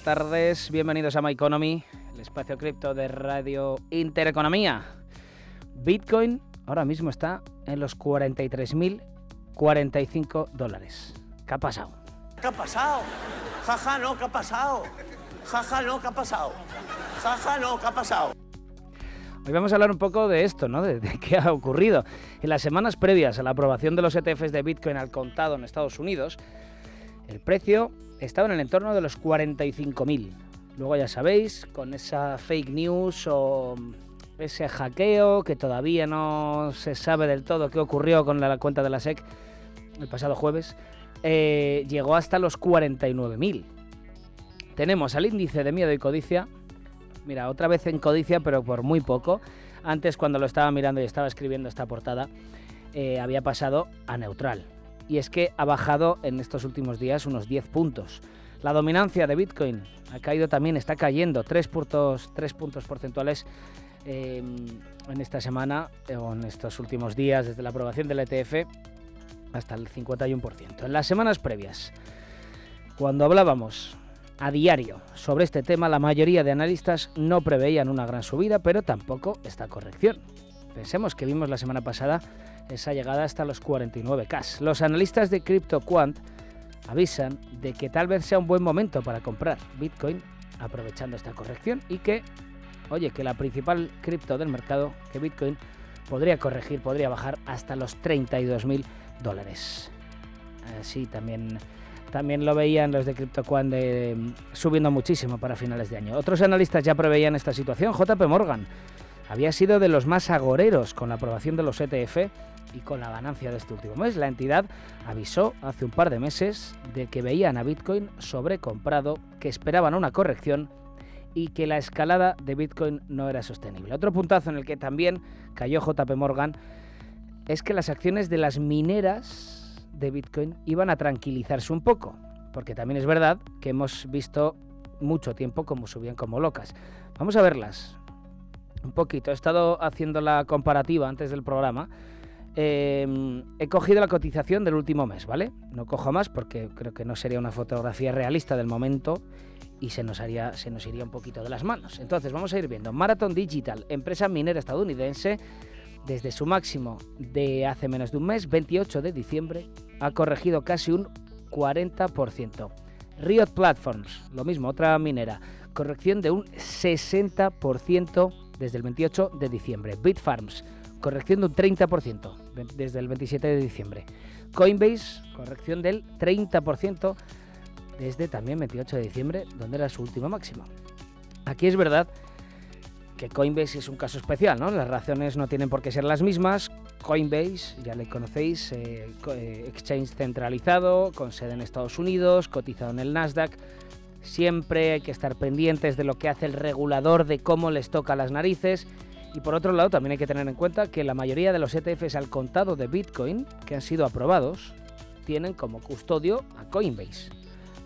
tardes, bienvenidos a My Economy, el espacio cripto de Radio Intereconomía. Bitcoin ahora mismo está en los 43.045 dólares. ¿Qué ha pasado? ¿Qué ha pasado? Jaja, no, ¿qué ha pasado? Jaja, no, ¿qué ha pasado? Jaja, no, ¿qué ha pasado? Hoy vamos a hablar un poco de esto, ¿no? De qué ha ocurrido. En las semanas previas a la aprobación de los ETFs de Bitcoin al contado en Estados Unidos, el precio estaba en el entorno de los 45.000. Luego ya sabéis, con esa fake news o ese hackeo que todavía no se sabe del todo qué ocurrió con la cuenta de la SEC el pasado jueves, llegó hasta los 49.000. Tenemos al índice de miedo y codicia. Mira, otra vez en codicia, pero por muy poco. Antes, cuando lo estaba mirando y estaba escribiendo esta portada, había pasado a neutral. Y es que ha bajado en estos últimos días unos 10 puntos. La dominancia de Bitcoin ha caído también, está cayendo 3 puntos porcentuales en esta semana o en estos últimos días desde la aprobación del ETF hasta el 51%. En las semanas previas, cuando hablábamos a diario sobre este tema, la mayoría de analistas no preveían una gran subida, pero tampoco esta corrección. Pensemos que vimos la semana pasada esa llegada hasta los 49K. Los analistas de CryptoQuant avisan de que tal vez sea un buen momento para comprar Bitcoin aprovechando esta corrección y que, oye, que la principal cripto del mercado, que Bitcoin, podría corregir, podría bajar hasta los 32.000 dólares. Sí, también lo veían los de CryptoQuant subiendo muchísimo para finales de año. Otros analistas ya preveían esta situación. JP Morgan había sido de los más agoreros con la aprobación de los ETF y con la ganancia de este último mes. La entidad avisó hace un par de meses de que veían a Bitcoin sobrecomprado, que esperaban una corrección y que la escalada de Bitcoin no era sostenible. Otro puntazo en el que también cayó JP Morgan es que las acciones de las mineras de Bitcoin iban a tranquilizarse un poco, porque también es verdad que hemos visto mucho tiempo como subían como locas. Vamos a verlas un poquito. He estado haciendo la comparativa antes del programa. He cogido la cotización del último mes, ¿vale? No cojo más porque creo que no sería una fotografía realista del momento y se nos iría un poquito de las manos. Entonces vamos a ir viendo. Marathon Digital, empresa minera estadounidense, desde su máximo de hace menos de un mes, 28 de diciembre, ha corregido casi un 40%. Riot Platforms, lo mismo, otra minera, corrección de un 60% desde el 28 de diciembre. Bitfarms, corrección de un 30% desde el 27 de diciembre. Coinbase, corrección del 30% desde también 28 de diciembre, donde era su último máximo. Aquí es verdad que Coinbase es un caso especial, ¿no? Las razones no tienen por qué ser las mismas. Coinbase, ya le conocéis, exchange centralizado, con sede en Estados Unidos, cotizado en el Nasdaq. Siempre hay que estar pendientes de lo que hace el regulador, de cómo les toca las narices. Y por otro lado, también hay que tener en cuenta que la mayoría de los ETFs al contado de Bitcoin que han sido aprobados tienen como custodio a Coinbase.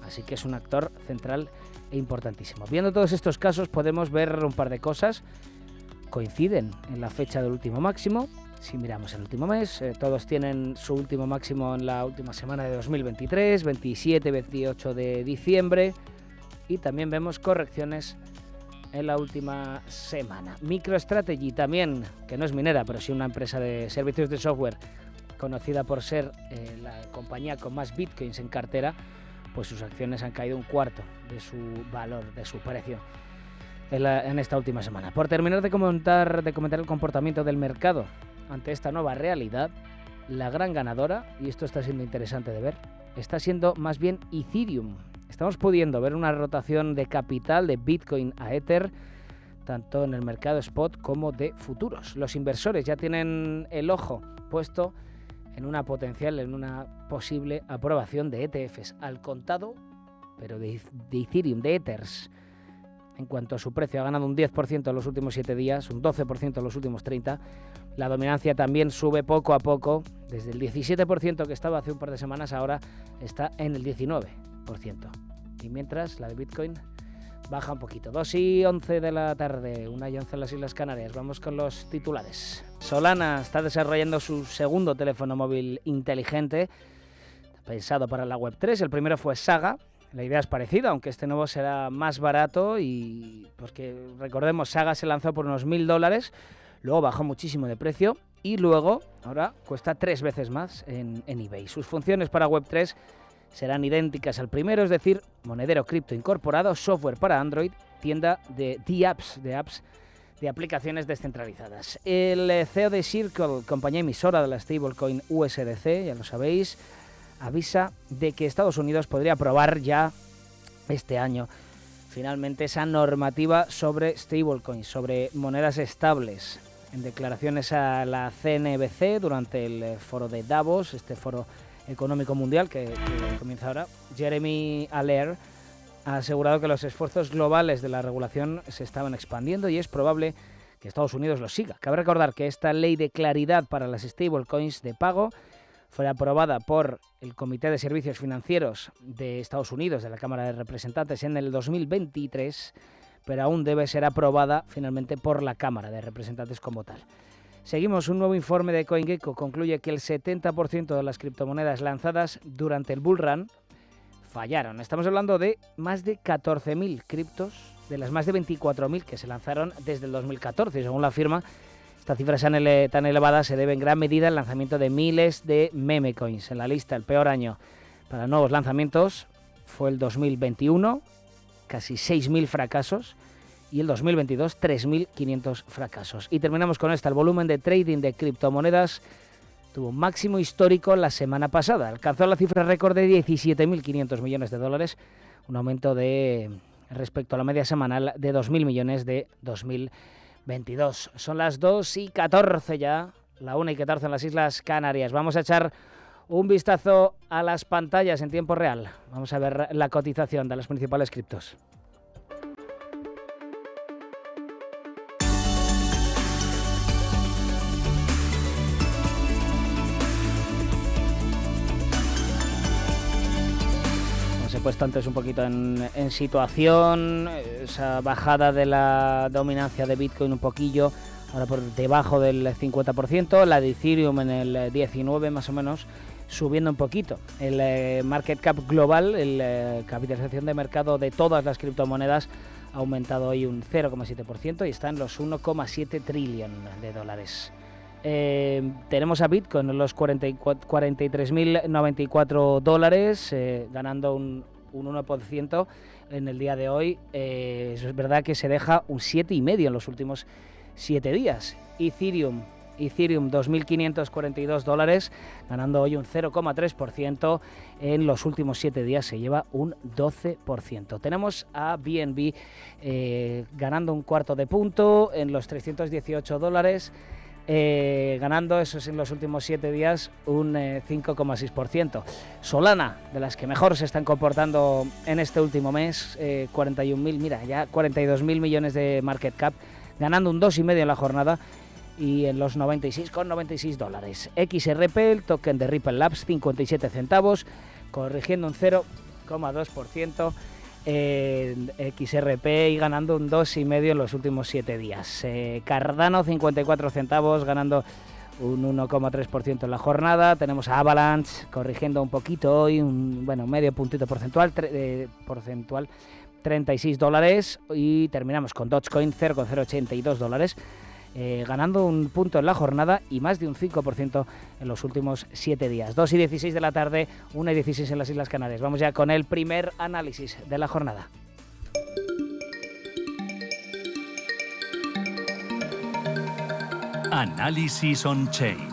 Así que es un actor central e importantísimo. Viendo todos estos casos podemos ver un par de cosas. Coinciden en la fecha del último máximo. Si miramos el último mes, todos tienen su último máximo en la última semana de 2023, 27, 28 de diciembre. Y también vemos correcciones en la última semana. MicroStrategy también, que no es minera, pero sí una empresa de servicios de software conocida por ser la compañía con más bitcoins en cartera, pues sus acciones han caído un cuarto de su valor, de su precio en esta última semana. Por terminar de comentar el comportamiento del mercado ante esta nueva realidad, la gran ganadora, y esto está siendo interesante de ver, está siendo más bien Ethereum. Estamos pudiendo ver una rotación de capital de Bitcoin a Ether, tanto en el mercado spot como de futuros. Los inversores ya tienen el ojo puesto en una posible aprobación de ETFs al contado, pero de Ethereum, de Ethers. En cuanto a su precio, ha ganado un 10% en los últimos 7 días, un 12% en los últimos 30. La dominancia también sube poco a poco, desde el 17% que estaba hace un par de semanas, ahora está en el 19%. Y mientras la de Bitcoin baja un poquito. 2:11 de la tarde, 1:11 en las Islas Canarias. Vamos con los titulares. Solana está desarrollando su segundo teléfono móvil inteligente, pensado para la Web3. El primero fue Saga, La idea es parecida, aunque este nuevo será más barato y porque recordemos, Saga se lanzó por unos $1.000, luego bajó muchísimo de precio y luego ahora cuesta 3 veces más en eBay. Sus funciones para Web3 serán idénticas al primero, es decir, monedero cripto incorporado, software para Android, tienda de apps de aplicaciones descentralizadas. El CEO de Circle, compañía emisora de la stablecoin USDC, ya lo sabéis, avisa de que Estados Unidos podría aprobar ya este año finalmente esa normativa sobre stablecoins, sobre monedas estables. En declaraciones a la CNBC durante el foro de Davos, este foro económico mundial que comienza ahora, Jeremy Allaire ha asegurado que los esfuerzos globales de la regulación se estaban expandiendo y es probable que Estados Unidos lo siga. Cabe recordar que esta ley de claridad para las stablecoins de pago fue aprobada por el Comité de Servicios Financieros de Estados Unidos, de la Cámara de Representantes, en el 2023, pero aún debe ser aprobada finalmente por la Cámara de Representantes como tal. Seguimos, un nuevo informe de CoinGecko concluye que el 70% de las criptomonedas lanzadas durante el bull run fallaron. Estamos hablando de más de 14.000 criptos, de las más de 24.000 que se lanzaron desde el 2014. Según la firma, esta cifra tan elevada se debe en gran medida al lanzamiento de miles de meme coins. En la lista, el peor año para nuevos lanzamientos fue el 2021, casi 6.000 fracasos, y el 2022, 3.500 fracasos. Y terminamos con esta, el volumen de trading de criptomonedas tuvo un máximo histórico la semana pasada. Alcanzó la cifra récord de $17.500 millones, un aumento respecto a la media semanal de 2.000 millones de 2022. Son las 2:14 ya, la 1:14 en las Islas Canarias. Vamos a echar un vistazo a las pantallas en tiempo real. Vamos a ver la cotización de las principales criptos. He puesto antes un poquito en situación, esa bajada de la dominancia de Bitcoin un poquillo, ahora por debajo del 50%, la de Ethereum en el 19% más o menos, subiendo un poquito. El market cap global, la capitalización de mercado de todas las criptomonedas, ha aumentado hoy un 0,7% y está en los 1,7 trillion de dólares. Tenemos a Bitcoin en los 43.094 dólares, ganando un 1% en el día de hoy. Eso es verdad que se deja un 7,5 en los últimos 7 días. Ethereum 2.542 dólares, ganando hoy un 0,3%. En los últimos 7 días se lleva un 12%. Tenemos a BNB ganando un cuarto de punto en los 318 dólares. Ganando, eso es en los últimos 7 días, un 5,6%. Solana, de las que mejor se están comportando en este último mes, 42.000 millones de market cap, ganando un 2,5% en la jornada y en los 96,96 dólares. XRP, el token de Ripple Labs, 57 centavos, corrigiendo un 0,2%. XRP y ganando un 2,5% en los últimos 7 días. Cardano, 54 centavos, ganando un 1,3% en la jornada. Tenemos a Avalanche corrigiendo un poquito hoy, medio puntito porcentual, 36 dólares. Y terminamos con Dogecoin, 0,082 dólares. Ganando un punto en la jornada y más de un 5% en los últimos 7 días. 2:16 de la tarde, 1:16 en las Islas Canarias. Vamos ya con el primer análisis de la jornada. Análisis on-chain.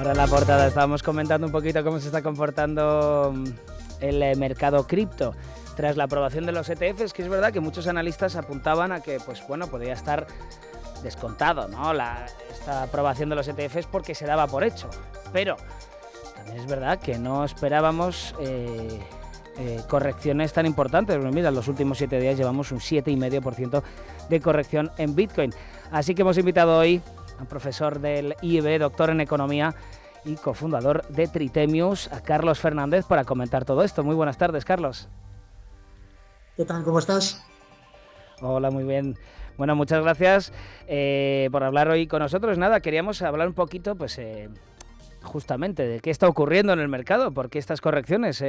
En la portada estábamos comentando un poquito cómo se está comportando el mercado cripto tras la aprobación de los ETFs, que es verdad que muchos analistas apuntaban a que podría estar descontado, ¿no? Esta aprobación de los ETFs porque se daba por hecho, pero también es verdad que no esperábamos correcciones tan importantes. Bueno, mira, en los últimos 7 días llevamos un 7,5% de corrección en Bitcoin. Así que hemos invitado hoy a un profesor del IEB, doctor en economía y cofundador de Tritemius, a Carlos Fernández, para comentar todo esto. Muy buenas tardes, Carlos. ¿Qué tal? ¿Cómo estás? Hola, muy bien. Bueno, muchas gracias por hablar hoy con nosotros. Nada, queríamos hablar un poquito, pues, justamente de qué está ocurriendo en el mercado, por qué estas correcciones.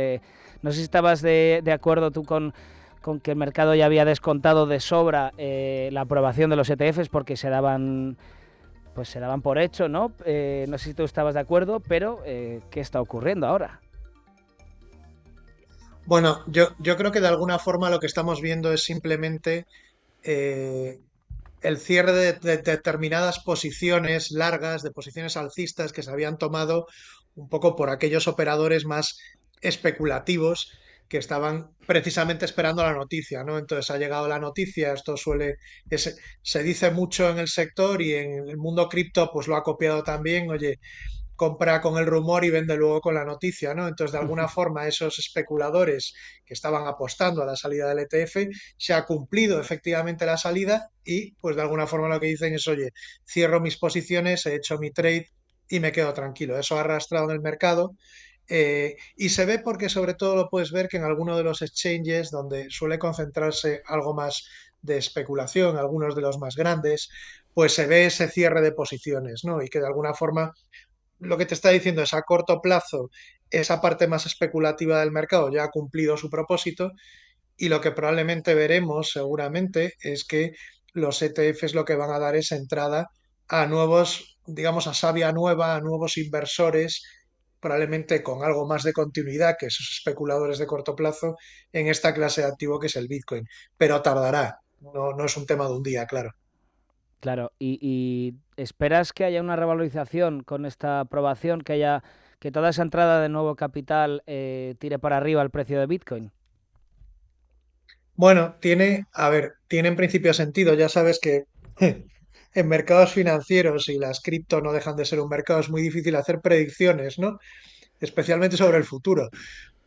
No sé si estabas de acuerdo tú con que el mercado ya había descontado de sobra la aprobación de los ETFs porque se daban por hecho, ¿no? No sé si tú estabas de acuerdo, pero ¿qué está ocurriendo ahora? Bueno, yo creo que de alguna forma lo que estamos viendo es simplemente eh, el cierre de determinadas posiciones largas, de posiciones alcistas que se habían tomado un poco por aquellos operadores más especulativos que estaban precisamente esperando la noticia, ¿no? Entonces ha llegado la noticia, se dice mucho en el sector y en el mundo cripto pues lo ha copiado también, oye, compra con el rumor y vende luego con la noticia, ¿no? Entonces, de alguna forma, esos especuladores que estaban apostando a la salida del ETF, se ha cumplido efectivamente la salida y, pues, de alguna forma lo que dicen es, oye, cierro mis posiciones, he hecho mi trade y me quedo tranquilo. Eso ha arrastrado en el mercado. Y se ve porque sobre todo lo puedes ver que en alguno de los exchanges donde suele concentrarse algo más de especulación, algunos de los más grandes, pues se ve ese cierre de posiciones, ¿no? Y que de alguna forma lo que te está diciendo es a corto plazo, esa parte más especulativa del mercado ya ha cumplido su propósito y lo que probablemente veremos seguramente es que los ETFs lo que van a dar es entrada a nuevos, digamos, a savia nueva, a nuevos inversores, probablemente con algo más de continuidad que esos especuladores de corto plazo en esta clase de activo que es el Bitcoin. Pero tardará, no es un tema de un día, claro. Claro, y ¿esperas que haya una revalorización con esta aprobación, que toda esa entrada de nuevo capital tire para arriba el precio de Bitcoin? Bueno, tiene en principio sentido. Ya sabes que en mercados financieros y las cripto no dejan de ser un mercado, es muy difícil hacer predicciones, ¿no? Especialmente sobre el futuro.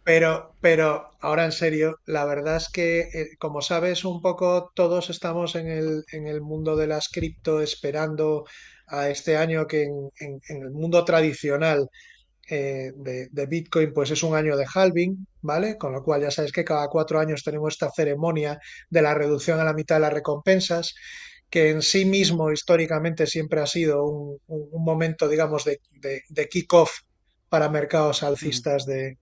Pero ahora en serio, la verdad es que, como sabes, un poco todos estamos en el mundo de las cripto esperando a este año que en el mundo tradicional de Bitcoin, pues es un año de halving, ¿vale? Con lo cual ya sabes que cada 4 años tenemos esta ceremonia de la reducción a la mitad de las recompensas, que en sí mismo históricamente siempre ha sido un momento, digamos, de kick-off para mercados Mm. alcistas de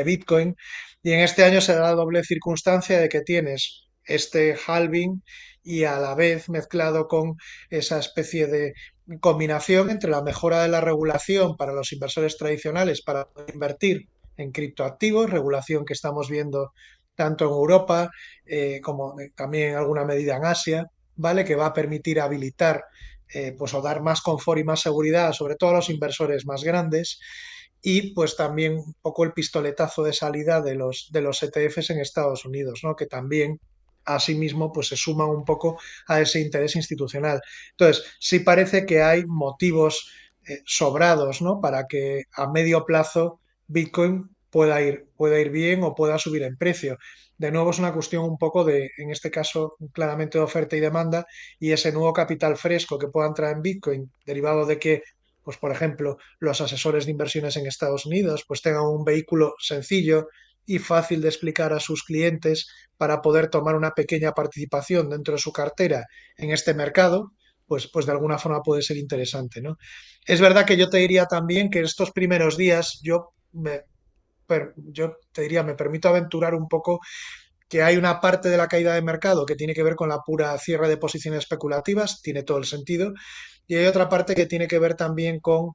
Bitcoin. Y en este año se da la doble circunstancia de que tienes este halving y a la vez mezclado con esa especie de combinación entre la mejora de la regulación para los inversores tradicionales para poder invertir en criptoactivos, regulación que estamos viendo tanto en Europa como también en alguna medida en Asia, ¿vale? Que va a permitir habilitar pues o dar más confort y más seguridad, sobre todo a los inversores más grandes, y pues también un poco el pistoletazo de salida de los ETFs en Estados Unidos, ¿no? Que también asimismo pues se suman un poco a ese interés institucional. Entonces, sí parece que hay motivos sobrados, ¿no? Para que a medio plazo Bitcoin pueda ir bien o pueda subir en precio. De nuevo es una cuestión un poco de, en este caso, claramente de oferta y demanda y ese nuevo capital fresco que pueda entrar en Bitcoin, derivado de que, pues por ejemplo, los asesores de inversiones en Estados Unidos pues tengan un vehículo sencillo y fácil de explicar a sus clientes para poder tomar una pequeña participación dentro de su cartera en este mercado, pues de alguna forma puede ser interesante, ¿no? Es verdad que yo te diría también que estos primeros días yo te diría, me permito aventurar un poco que hay una parte de la caída de mercado que tiene que ver con la pura cierre de posiciones especulativas, tiene todo el sentido, y hay otra parte que tiene que ver también con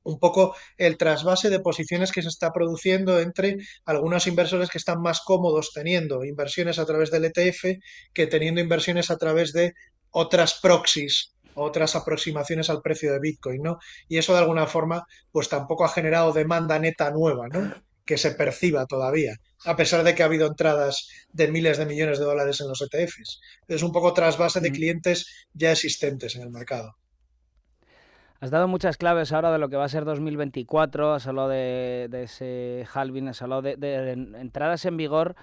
un poco el trasvase de posiciones que se está produciendo entre algunos inversores que están más cómodos teniendo inversiones a través del ETF que teniendo inversiones a través de otras proxies, otras aproximaciones al precio de Bitcoin, ¿no? Y eso de alguna forma pues tampoco ha generado demanda neta nueva, ¿no? Que se perciba todavía, a pesar de que ha habido entradas de miles de millones de dólares en los ETFs. Es un poco trasvase de Mm. clientes ya existentes en el mercado. Has dado muchas claves ahora de lo que va a ser 2024, has hablado de ese halving, has hablado de entradas en vigor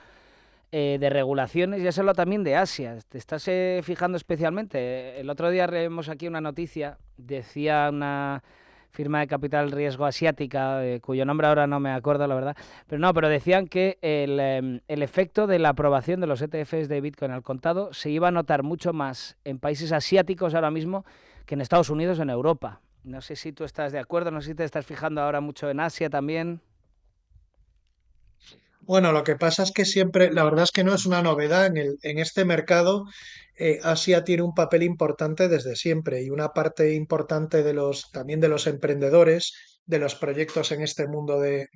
de regulaciones y has hablado también de Asia. ¿Te estás fijando especialmente? El otro día vemos aquí una noticia, decía una firma de capital riesgo asiática, cuyo nombre ahora no me acuerdo, la verdad, pero decían que el efecto de la aprobación de los ETFs de Bitcoin al contado se iba a notar mucho más en países asiáticos ahora mismo que en Estados Unidos o en Europa. No sé si tú estás de acuerdo, no sé si te estás fijando ahora mucho en Asia también. Bueno, lo que pasa es que siempre, la verdad es que no es una novedad en este mercado. Asia tiene un papel importante desde siempre y una parte importante también de los emprendedores, de los proyectos en este mundo de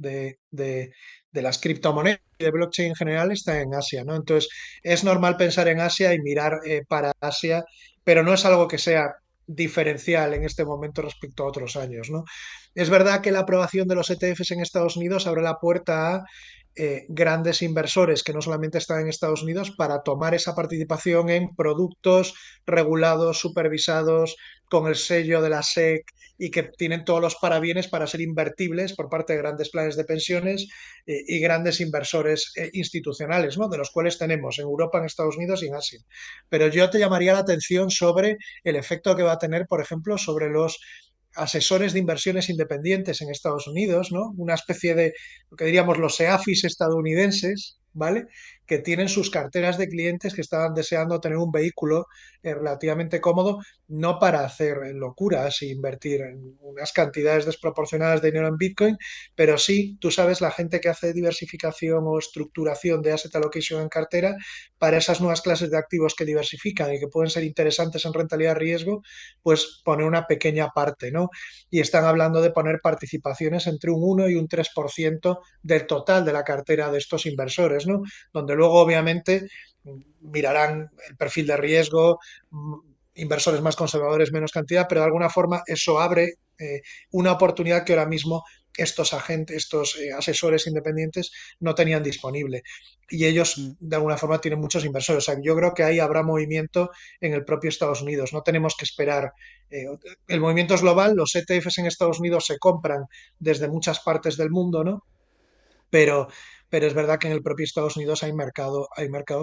las criptomonedas y de blockchain en general está en Asia, ¿no? Entonces, es normal pensar en Asia y mirar para Asia, pero no es algo que sea diferencial en este momento respecto a otros años, ¿no? Es verdad que la aprobación de los ETFs en Estados Unidos abre la puerta a grandes inversores que no solamente están en Estados Unidos para tomar esa participación en productos regulados, supervisados, con el sello de la SEC y que tienen todos los parabienes para ser invertibles por parte de grandes planes de pensiones y grandes inversores institucionales, ¿no? De los cuales tenemos en Europa, en Estados Unidos y en Asia. Pero yo te llamaría la atención sobre el efecto que va a tener, por ejemplo, sobre los asesores de inversiones independientes en Estados Unidos, ¿no? Una especie de, lo que diríamos, los EAFIs estadounidenses, ¿vale? Que tienen sus carteras de clientes que estaban deseando tener un vehículo relativamente cómodo, no para hacer locuras e invertir en unas cantidades desproporcionadas de dinero en Bitcoin, pero sí, tú sabes, la gente que hace diversificación o estructuración de asset allocation en cartera, para esas nuevas clases de activos que diversifican y que pueden ser interesantes en rentabilidad-riesgo, pues poner una pequeña parte, ¿no? Y están hablando de poner participaciones entre un 1 y un 3% del total de la cartera de estos inversores, ¿no? Donde luego, obviamente, mirarán el perfil de riesgo, inversores más conservadores, menos cantidad, pero de alguna forma eso abre una oportunidad que ahora mismo estos agentes, estos asesores independientes no tenían disponible. Y ellos, de alguna forma, tienen muchos inversores. O sea, yo creo que ahí habrá movimiento en el propio Estados Unidos. No tenemos que esperar. El movimiento es global, los ETFs en Estados Unidos se compran desde muchas partes del mundo, ¿no? Pero, pero es verdad que en el propio Estados Unidos hay mercado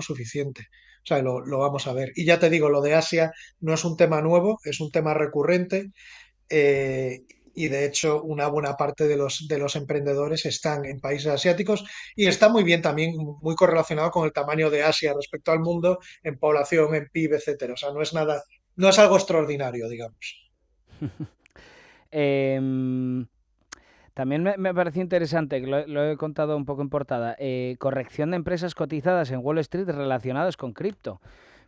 suficiente. O sea, lo vamos a ver. Y ya te digo, lo de Asia no es un tema nuevo, es un tema recurrente. eh, y de hecho, una buena parte de los emprendedores están en países asiáticos y está muy bien también, muy correlacionado con el tamaño de Asia respecto al mundo en población, en PIB, etcétera. O sea, no es nada, no es algo extraordinario, digamos. Em, También me pareció interesante, que lo he contado un poco en portada, corrección de empresas cotizadas en Wall Street relacionadas con cripto.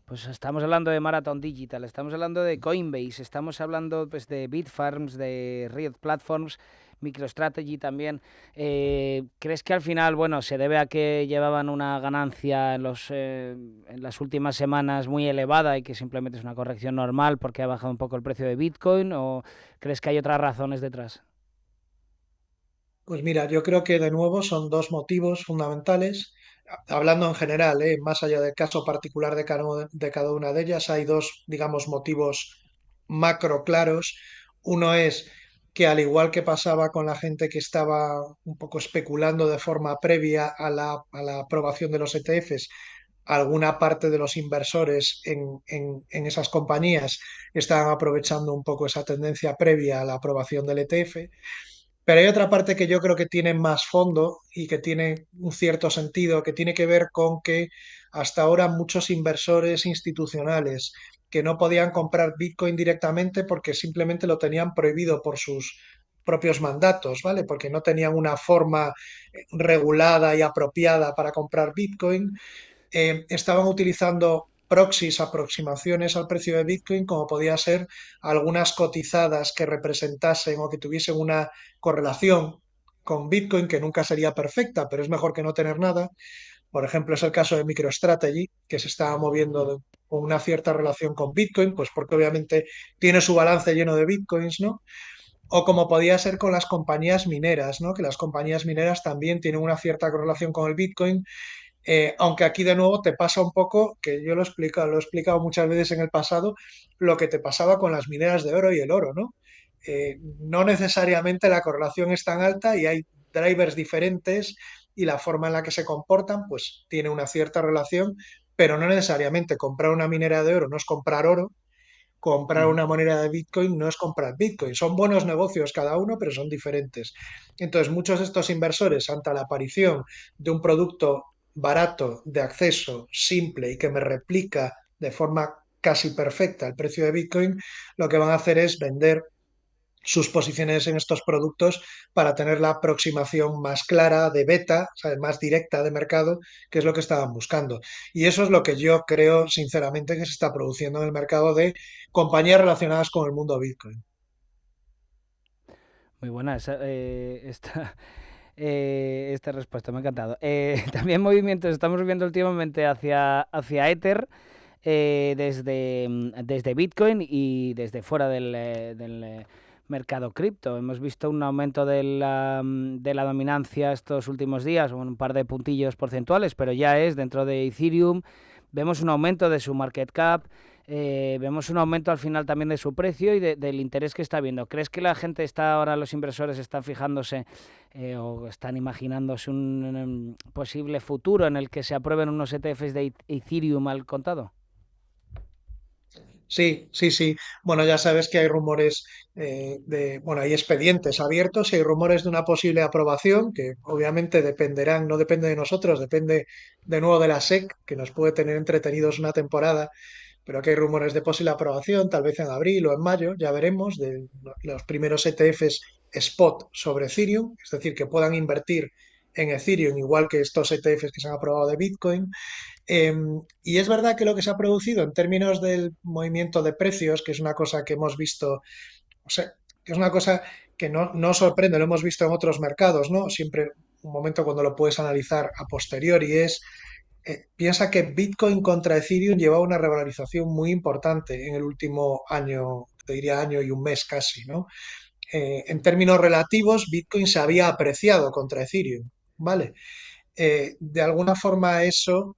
Pues estamos hablando de Marathon Digital, estamos hablando de Coinbase, estamos hablando pues, de Bitfarms, de Riot Platforms, MicroStrategy también. ¿Crees que al final, bueno, se debe a que llevaban una ganancia en las últimas semanas muy elevada y que simplemente es una corrección normal porque ha bajado un poco el precio de Bitcoin? ¿O crees que hay otras razones detrás? Pues mira, yo creo que de nuevo son dos motivos fundamentales. Hablando en general, más allá del caso particular de cada una de ellas, hay dos, digamos, motivos macro claros. Uno es que al igual que pasaba con la gente que estaba un poco especulando de forma previa a la aprobación de los ETFs, alguna parte de los inversores en esas compañías estaban aprovechando un poco esa tendencia previa a la aprobación del ETF. Pero hay otra parte que yo creo que tiene más fondo y que tiene un cierto sentido, que tiene que ver con que hasta ahora muchos inversores institucionales que no podían comprar Bitcoin directamente porque simplemente lo tenían prohibido por sus propios mandatos, ¿vale? Porque no tenían una forma regulada y apropiada para comprar Bitcoin, estaban utilizando proxies, aproximaciones al precio de Bitcoin, como podía ser algunas cotizadas que representasen o que tuviesen una correlación con Bitcoin, que nunca sería perfecta, pero es mejor que no tener nada. Por ejemplo, es el caso de MicroStrategy, que se estaba moviendo con una cierta relación con Bitcoin, pues porque obviamente tiene su balance lleno de Bitcoins, ¿no? O como podía ser con las compañías mineras, ¿no? Que las compañías mineras también tienen una cierta correlación con el Bitcoin, aunque aquí de nuevo te pasa un poco, que yo lo he explicado muchas veces en el pasado, lo que te pasaba con las mineras de oro y el oro, ¿no? No necesariamente la correlación es tan alta y hay drivers diferentes y la forma en la que se comportan, pues tiene una cierta relación, pero no necesariamente comprar una minera de oro no es comprar oro, comprar Ujú. una moneda de Bitcoin no es comprar Bitcoin. Son buenos negocios cada uno, pero son diferentes. Entonces, muchos de estos inversores, ante la aparición de un producto barato, de acceso, simple y que me replica de forma casi perfecta el precio de Bitcoin, lo que van a hacer es vender sus posiciones en estos productos para tener la aproximación más clara de beta, o sea, más directa de mercado, que es lo que estaban buscando. Y eso es lo que yo creo, sinceramente, que se está produciendo en el mercado de compañías relacionadas con el mundo Bitcoin. Muy buena esta respuesta, me ha encantado. También movimientos estamos viendo últimamente hacia Ether, desde Bitcoin y desde fuera del mercado cripto. Hemos visto un aumento de la dominancia estos últimos días, un par de puntillos porcentuales, pero ya es dentro de Ethereum. Vemos un aumento de su market cap. Vemos un aumento al final también de su precio y del interés que está viendo. ¿Crees que la gente ahora los inversores están fijándose o están imaginándose un posible futuro en el que se aprueben unos ETFs de Ethereum al contado? Sí, sí, sí. Bueno, ya sabes que hay rumores bueno, hay expedientes abiertos y hay rumores de una posible aprobación que obviamente dependerán, no depende de nosotros, depende de nuevo de la SEC, que nos puede tener entretenidos una temporada, pero aquí hay rumores de posible aprobación, tal vez en abril o en mayo, ya veremos, de los primeros ETFs spot sobre Ethereum, es decir, que puedan invertir en Ethereum igual que estos ETFs que se han aprobado de Bitcoin. Eh, y es verdad que lo que se ha producido en términos del movimiento de precios, que es una cosa que hemos visto, o sea, que es una cosa que no sorprende, lo hemos visto en otros mercados, ¿no? Siempre un momento cuando lo puedes analizar a posteriori es, piensa que Bitcoin contra Ethereum lleva una revalorización muy importante en el último año, te diría año y un mes casi, ¿no? En términos relativos, Bitcoin se había apreciado contra Ethereum, ¿vale? De alguna forma eso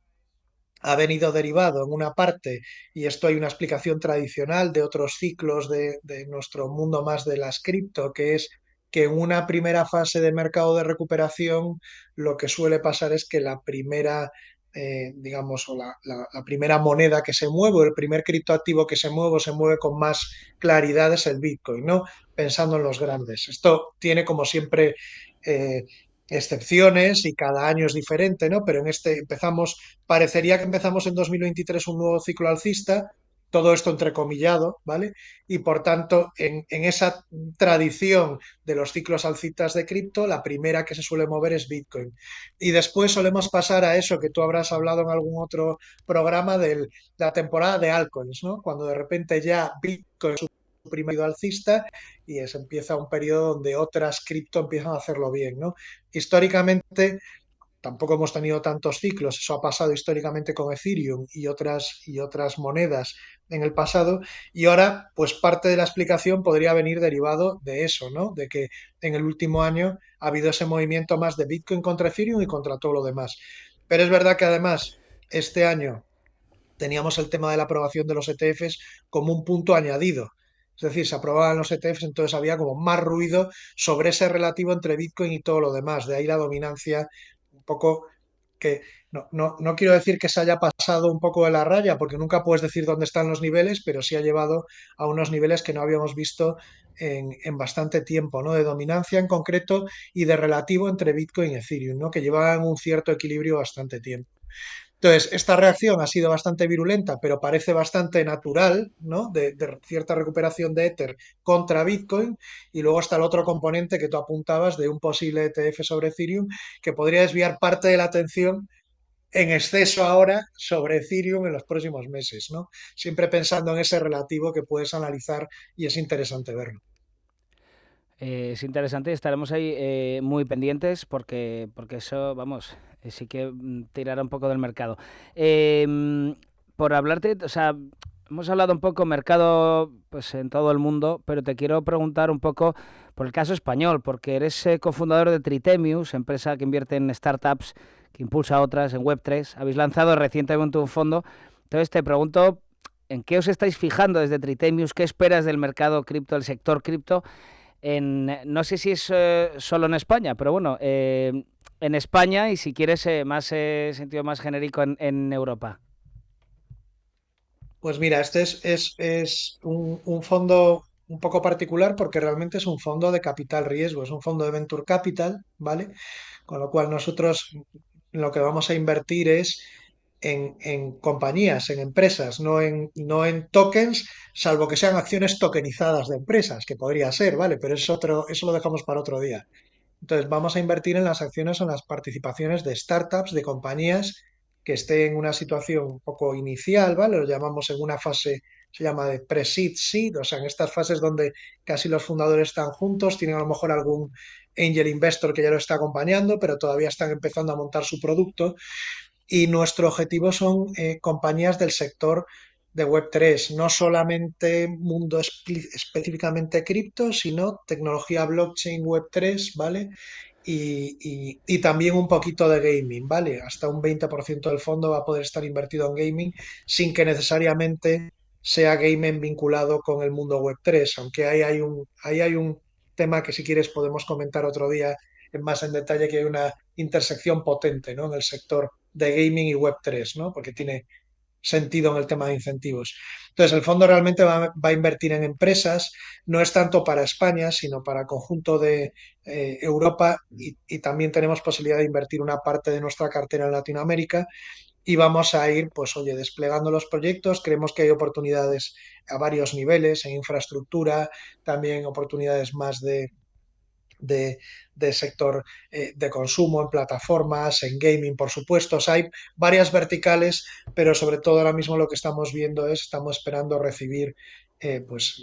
ha venido derivado en una parte, y esto hay una explicación tradicional de otros ciclos de nuestro mundo más de las cripto, que es que en una primera fase de mercado de recuperación lo que suele pasar es que la primera, digamos, o la primera moneda que se mueve, o el primer criptoactivo que se mueve con más claridad es el Bitcoin, ¿no? Pensando en los grandes. Esto tiene como siempre eh, excepciones y cada año es diferente, ¿no? Pero en este parecería que empezamos en 2023 un nuevo ciclo alcista, todo esto entrecomillado, ¿vale? Y por tanto, en esa tradición de los ciclos alcistas de cripto, la primera que se suele mover es Bitcoin. Y después solemos pasar a eso que tú habrás hablado en algún otro programa de la temporada de altcoins, ¿no? Cuando de repente ya Bitcoin es su primer alcista y se empieza un periodo donde otras cripto empiezan a hacerlo bien, ¿no? Históricamente tampoco hemos tenido tantos ciclos, eso ha pasado históricamente con Ethereum y otras monedas en el pasado, y ahora pues parte de la explicación podría venir derivado de eso, ¿no? De que en el último año ha habido ese movimiento más de Bitcoin contra Ethereum y contra todo lo demás. Pero es verdad que además este año teníamos el tema de la aprobación de los ETFs como un punto añadido. Es decir, se aprobaban los ETFs, entonces había como más ruido sobre ese relativo entre Bitcoin y todo lo demás. De ahí la dominancia un poco que no quiero decir que se haya pasado un poco de la raya, porque nunca puedes decir dónde están los niveles, pero sí ha llevado a unos niveles que no habíamos visto en bastante tiempo, ¿no? De dominancia en concreto y de relativo entre Bitcoin y Ethereum, ¿no? Que llevaban un cierto equilibrio bastante tiempo. Entonces, esta reacción ha sido bastante virulenta, pero parece bastante natural, ¿no? De cierta recuperación de Ether contra Bitcoin. Y luego está el otro componente que tú apuntabas de un posible ETF sobre Ethereum que podría desviar parte de la atención en exceso ahora sobre Ethereum en los próximos meses, ¿no? Siempre pensando en ese relativo que puedes analizar y es interesante verlo. Es interesante, estaremos ahí muy pendientes porque eso, vamos, sí que tirará un poco del mercado. Por hablarte, o sea, hemos hablado un poco mercado pues en todo el mundo, pero te quiero preguntar un poco por el caso español, porque eres cofundador de Tritemius, empresa que invierte en startups, que impulsa otras en Web3. Habéis lanzado recientemente un fondo. Entonces te pregunto, ¿en qué os estáis fijando desde Tritemius? ¿Qué esperas del mercado cripto, del sector cripto? no sé si es solo en España, pero bueno, en España y si quieres más sentido más genérico en Europa. Pues mira, este es un fondo un poco particular porque realmente es un fondo de capital riesgo, es un fondo de venture capital, ¿vale? Con lo cual nosotros lo que vamos a invertir es en compañías, en empresas, no en tokens, salvo que sean acciones tokenizadas de empresas, que podría ser, ¿vale? Pero eso lo dejamos para otro día. Entonces, vamos a invertir en las acciones o en las participaciones de startups, de compañías que estén en una situación un poco inicial, ¿vale? Lo llamamos en una fase, se llama de pre-seed, seed, o sea, en estas fases donde casi los fundadores están juntos, tienen a lo mejor algún angel investor que ya lo está acompañando, pero todavía están empezando a montar su producto. Y nuestro objetivo son compañías del sector de Web3, no solamente mundo específicamente cripto, sino tecnología blockchain Web3, ¿vale? Y también un poquito de gaming, ¿vale? Hasta un 20% del fondo va a poder estar invertido en gaming sin que necesariamente sea gaming vinculado con el mundo Web3, aunque ahí hay un tema que si quieres podemos comentar otro día más en detalle, que hay una intersección potente, ¿no? En el sector de gaming y Web3, ¿no? Porque tiene sentido en el tema de incentivos. Entonces, el fondo realmente va a invertir en empresas, no es tanto para España, sino para el conjunto de Europa y también tenemos posibilidad de invertir una parte de nuestra cartera en Latinoamérica y vamos a ir, pues oye, desplegando los proyectos. Creemos que hay oportunidades a varios niveles, en infraestructura, también oportunidades más de, de sector de consumo, en plataformas, en gaming, por supuesto. O sea, hay varias verticales, pero sobre todo ahora mismo lo que estamos viendo estamos esperando recibir pues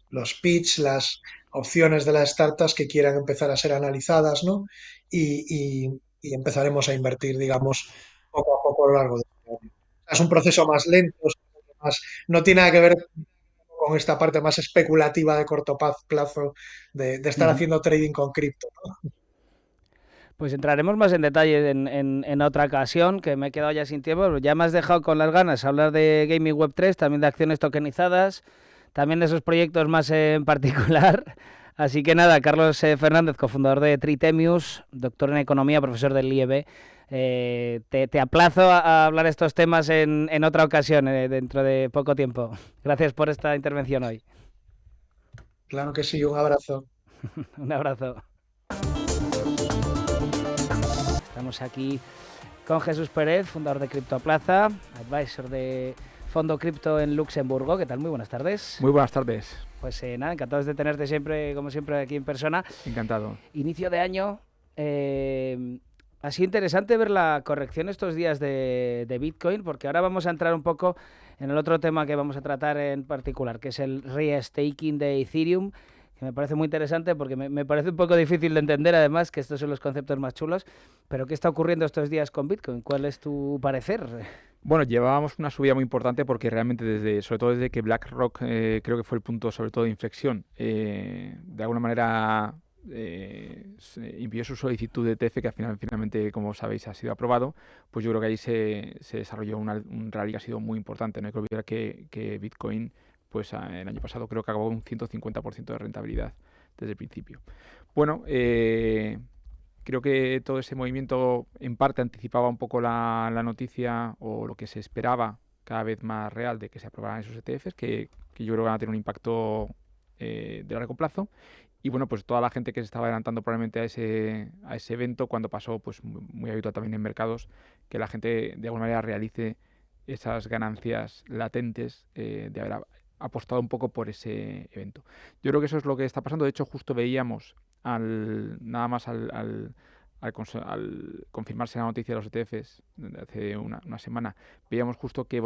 los pitch, las opciones de las startups que quieran empezar a ser analizadas, ¿no? Y empezaremos a invertir, digamos, poco a poco a lo largo del año. Es un proceso más lento, no tiene nada que ver con esta parte más especulativa de corto plazo de estar Ujú. haciendo trading con cripto. Pues entraremos más en detalle en otra ocasión, que me he quedado ya sin tiempo. Ya me has dejado con las ganas hablar de Gaming Web 3, también de acciones tokenizadas, también de esos proyectos más en particular. Así que nada, Carlos Fernández, cofundador de Tritemius, doctor en economía, profesor del IEB. Te aplazo a hablar estos temas en otra ocasión, dentro de poco tiempo. Gracias por esta intervención hoy. Claro que sí, un abrazo. Un abrazo. Estamos aquí con Jesús Pérez, fundador de Criptoplaza, advisor de Fondo Cripto en Luxemburgo. ¿Qué tal? Muy buenas tardes. Muy buenas tardes. Pues nada, encantados de tenerte siempre, como siempre, aquí en persona. Encantado. Inicio de año. Ha sido interesante ver la corrección estos días de Bitcoin, porque ahora vamos a entrar un poco en el otro tema que vamos a tratar en particular, que es el restaking de Ethereum, que me parece muy interesante porque me parece un poco difícil de entender, además, que estos son los conceptos más chulos. Pero ¿qué está ocurriendo estos días con Bitcoin? ¿Cuál es tu parecer? Bueno, llevábamos una subida muy importante porque realmente sobre todo desde que BlackRock creo que fue el punto sobre todo de inflexión, de alguna manera envió su solicitud de ETF que finalmente, como sabéis, ha sido aprobado. Pues yo creo que ahí se desarrolló un rally que ha sido muy importante. No hay que olvidar que Bitcoin, pues el año pasado creo que acabó un 150% de rentabilidad desde el principio. Bueno, creo que todo ese movimiento en parte anticipaba un poco la noticia o lo que se esperaba cada vez más real de que se aprobaran esos ETFs, que yo creo que van a tener un impacto de largo plazo. Y bueno, pues toda la gente que se estaba adelantando probablemente a ese evento, cuando pasó, pues muy habitual también en mercados, que la gente de alguna manera realice esas ganancias latentes de haber apostado un poco por ese evento. Yo creo que eso es lo que está pasando. De hecho, justo veíamos nada más al confirmarse la noticia de los ETFs de hace una semana, veíamos justo que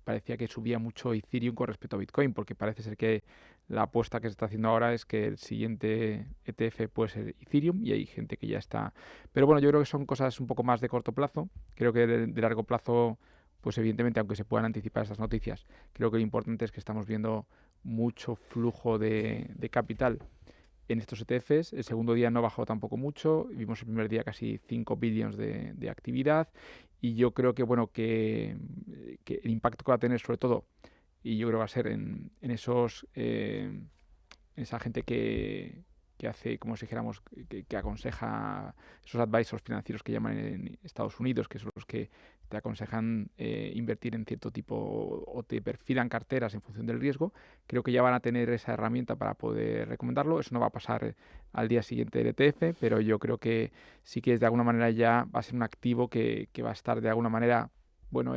parecía que subía mucho Ethereum con respecto a Bitcoin, porque parece ser que la apuesta que se está haciendo ahora es que el siguiente ETF puede ser Ethereum y hay gente que ya está. Pero bueno, yo creo que son cosas un poco más de corto plazo. Creo que de largo plazo, pues evidentemente, aunque se puedan anticipar estas noticias, creo que lo importante es que estamos viendo mucho flujo de capital en estos ETFs. El segundo día no bajó tampoco mucho, vimos el primer día casi 5 billions de actividad, y yo creo que bueno que el impacto que va a tener sobre todo, y yo creo que va a ser en esos esa gente que hace, como si dijéramos, que aconseja, esos advisors financieros que llaman en Estados Unidos, que son los que te aconsejan invertir en cierto tipo o te perfilan carteras en función del riesgo, creo que ya van a tener esa herramienta para poder recomendarlo. Eso no va a pasar al día siguiente del ETF, pero yo creo que sí que de alguna manera ya va a ser un activo que va a estar de alguna manera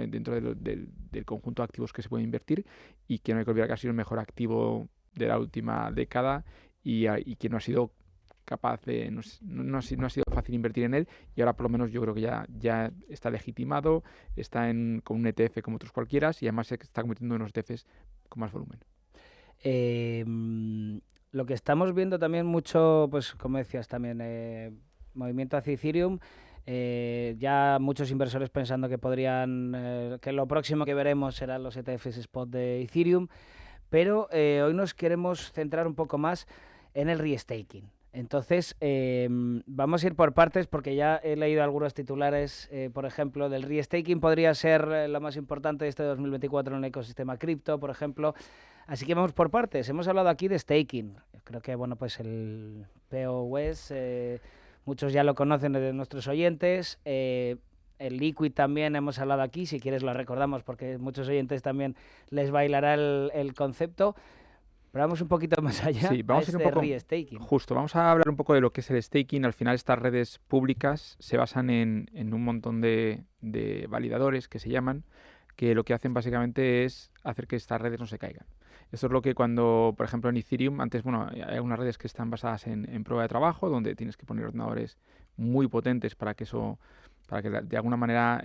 dentro del conjunto de activos que se puede invertir, y que no hay que olvidar que ha sido el mejor activo de la última década y que no ha sido capaz de, no ha sido fácil invertir en él, y ahora por lo menos yo creo que ya está legitimado, está con un ETF como otros cualquiera, y además se está convirtiendo en unos ETFs con más volumen. Lo que estamos viendo también mucho, pues como decías también, movimiento hacia Ethereum. Ya muchos inversores pensando que que lo próximo que veremos serán los ETFs spot de Ethereum, pero hoy nos queremos centrar un poco más en el restaking. Entonces, vamos a ir por partes, porque ya he leído algunos titulares, por ejemplo, del restaking podría ser lo más importante de este 2024 en el ecosistema cripto, por ejemplo. Así que vamos por partes. Hemos hablado aquí de staking. Creo que, pues el POS... muchos ya lo conocen de nuestros oyentes. El Liquid también hemos hablado aquí, si quieres lo recordamos porque muchos oyentes también les bailará el concepto. Pero vamos un poquito más allá. Sí, vamos a ir un poco restaking. Justo, vamos a hablar un poco de lo que es el staking. Al final estas redes públicas se basan en un montón de validadores que se llaman, que lo que hacen básicamente es hacer que estas redes no se caigan. Esto es lo que cuando, por ejemplo, en Ethereum, antes, hay algunas redes que están basadas en prueba de trabajo, donde tienes que poner ordenadores muy potentes para que de alguna manera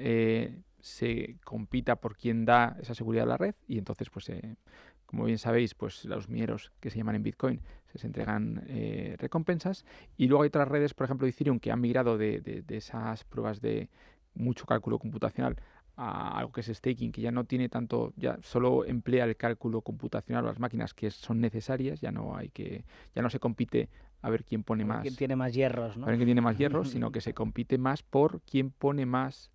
se compita por quién da esa seguridad a la red, y entonces, pues, como bien sabéis, pues los mineros que se llaman en Bitcoin se entregan recompensas, y luego hay otras redes, por ejemplo, Ethereum, que han migrado de esas pruebas de mucho cálculo computacional a algo que es staking, que ya no tiene tanto, ya solo emplea el cálculo computacional o las máquinas que son necesarias, ya no se compite a ver quién pone más. ¿Quién tiene más hierros, ¿no? A ver quién tiene más hierros, sino que se compite más por quién pone más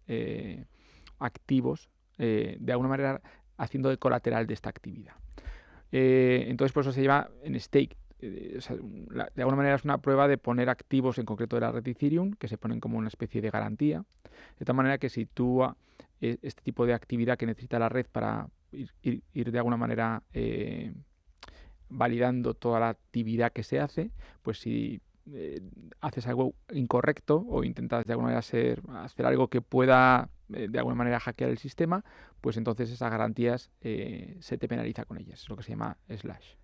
activos, de alguna manera haciendo de colateral de esta actividad. Entonces, por eso se llama en stake. De alguna manera es una prueba de poner activos en concreto de la red de Ethereum, que se ponen como una especie de garantía, de tal manera que si tú este tipo de actividad que necesita la red para ir de alguna manera validando toda la actividad que se hace, pues si haces algo incorrecto o intentas de alguna manera hacer algo que pueda de alguna manera hackear el sistema, pues entonces esas garantías se te penaliza con ellas, es lo que se llama slash.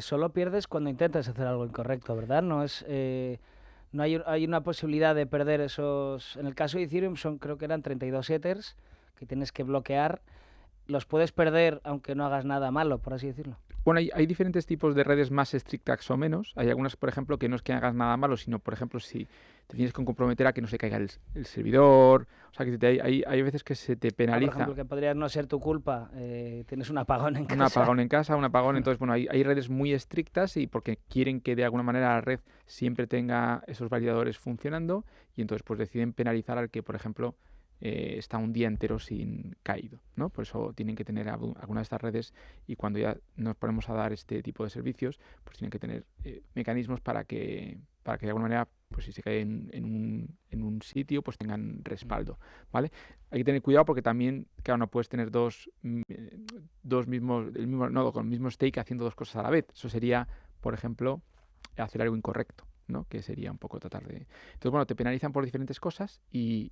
Solo pierdes cuando intentas hacer algo incorrecto, ¿verdad? No hay una posibilidad de perder esos... En el caso de Ethereum creo que eran 32 Ethers que tienes que bloquear. Los puedes perder aunque no hagas nada malo, por así decirlo. Bueno, hay diferentes tipos de redes más estrictas o menos. Hay algunas, por ejemplo, que no es que hagas nada malo, sino, por ejemplo, si te tienes que comprometer a que no se caiga el servidor. O sea, que hay veces que se te penaliza. Por ejemplo, que podría no ser tu culpa. Tienes un apagón en casa. Un apagón. Entonces, hay redes muy estrictas y porque quieren que de alguna manera la red siempre tenga esos validadores funcionando, y entonces pues deciden penalizar al que, por ejemplo, está un día entero sin caído, ¿no? Por eso tienen que tener alguna de estas redes, y cuando ya nos ponemos a dar este tipo de servicios, pues tienen que tener mecanismos para que de alguna manera, pues si se cae en un sitio, pues tengan respaldo, ¿vale? Hay que tener cuidado porque también, claro, no puedes tener el mismo nodo con el mismo stake haciendo dos cosas a la vez. Eso sería, por ejemplo, hacer algo incorrecto, ¿no? Que sería un poco tratar de... Entonces, te penalizan por diferentes cosas y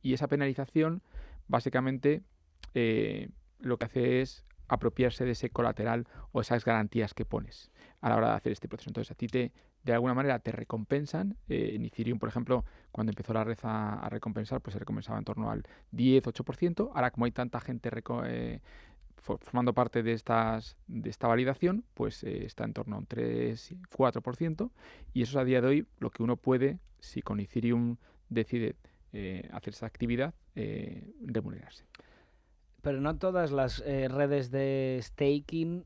esa penalización, básicamente, lo que hace es apropiarse de ese colateral o esas garantías que pones a la hora de hacer este proceso. Entonces, a ti de alguna manera te recompensan. En Ethereum, por ejemplo, cuando empezó la red a recompensar, pues se recompensaba en torno al 10-8%. Ahora, como hay tanta gente formando parte de esta validación, pues está en torno a un 3-4%, y eso es a día de hoy lo que uno puede, si con Ethereum decide hacer esa actividad, remunerarse. Pero no todas las redes de staking